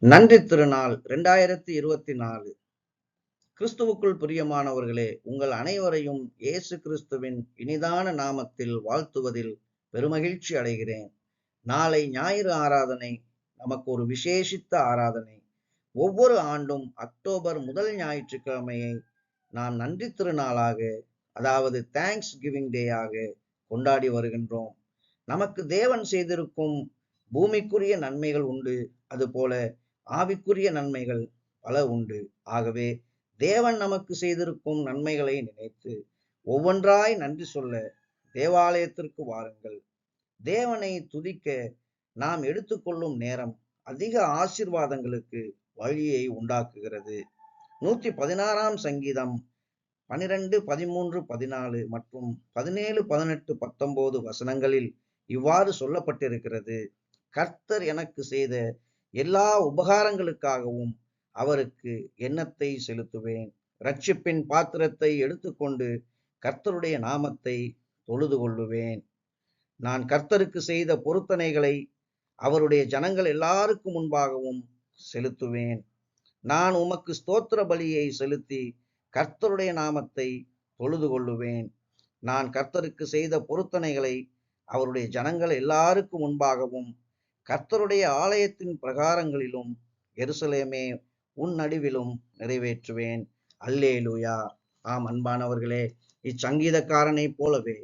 நன்றி திருநாள் 2024. கிறிஸ்துவுக்குள் பிரியமானவர்களே, உங்கள் அனைவரையும் இயேசு கிறிஸ்துவின் இனிதான நாமத்தில் வாழ்த்துவதில் பெருமகிழ்ச்சி அடைகிறேன். நாளை ஞாயிறு ஆராதனை நமக்கு ஒரு விசேஷித்த ஆராதனை. ஒவ்வொரு ஆண்டும் அக்டோபர் முதல் ஞாயிற்றுக்கிழமையை நாம் நன்றி திருநாளாக, அதாவது தேங்க்ஸ் கிவிங் டேயாக கொண்டாடி வருகின்றோம். நமக்கு தேவன் செய்திருக்கும் பூமிக்குரிய நன்மைகள் உண்டு, அதுபோல ஆவிக்குரிய நன்மைகள் பல உண்டு. ஆகவே தேவன் நமக்கு செய்திருக்கும் நன்மைகளை நினைத்து ஒவ்வொன்றாய் நன்றி சொல்ல தேவாலயத்திற்கு வாருங்கள். தேவனை துதிக்க நாம் எடுத்துக்கொள்ளும் நேரம் அதிக ஆசீர்வாதங்களுக்கு வழியை உண்டாக்குகிறது. 116ஆம் சங்கீதம் 12, 13, 14 மற்றும் 17, 18, 19 வசனங்களில் இவ்வாறு சொல்லப்பட்டிருக்கிறது. கர்த்தர் எனக்கு செய்த எல்லா உபகாரங்களுக்காகவும் அவருக்கு எண்ணத்தை செலுத்துவேன். இரட்சிப்பின் பாத்திரத்தை எடுத்துக்கொண்டு கர்த்தருடைய நாமத்தை தொழுது கொள்ளுவேன். நான் கர்த்தருக்கு செய்த பொருத்தனைகளை அவருடைய ஜனங்கள் எல்லாருக்கும் முன்பாகவும் செலுத்துவேன். நான் உமக்கு ஸ்தோத்திர பலியை செலுத்தி கர்த்தருடைய நாமத்தை தொழுது கொள்ளுவேன். நான் கர்த்தருக்கு செய்த பொருத்தனைகளை அவருடைய ஜனங்கள் எல்லாருக்கும் முன்பாகவும் கர்த்தருடைய ஆலயத்தின் பிரகாரங்களிலும் எருசலேமே உன் நடுவிலும் நிறைவேற்றுவேன். அல்லேலூயா. ஆம் அன்பானவர்களே, இச்சங்கீதக்காரனை போலவே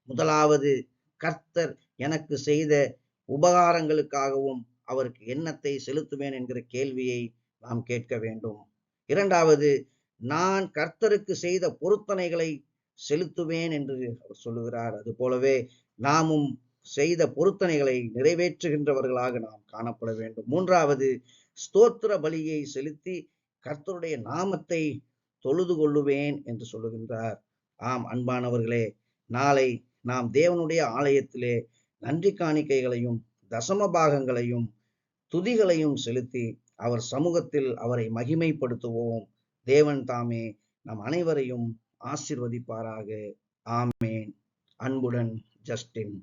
முதலாவது கர்த்தர் எனக்கு செய்த உபகாரங்களுக்காகவும் அவருக்கு எண்ணத்தை செலுத்துவேன் என்கிற கேள்வியை நாம் கேட்க வேண்டும். இரண்டாவது, நான் கர்த்தருக்கு செய்த பொருத்தனைகளை செலுத்துவேன் என்று அவர் சொல்லுகிறார். அது போலவே நாமும் செய்த பொருத்தனைகளை நிறைவேற்றுகின்றவர்களாக நாம் காணப்பட வேண்டும். மூன்றாவது, ஸ்தோத்திர பலியை செலுத்தி கர்த்தருடைய நாமத்தை தொழுது கொள்ளுவேன் என்று சொல்லுகின்றார். ஆம் அன்பானவர்களே, நாளை நாம் தேவனுடைய ஆலயத்திலே நன்றி காணிக்கைகளையும் தசம பாகங்களையும் துதிகளையும் செலுத்தி அவர் சமூகத்தில் அவரை மகிமைப்படுத்துவோம். தேவன் தாமே நம் அனைவரையும் ஆசீர்வதிப்பாராக. ஆமேன். அன்புடன் ஜஸ்டின்.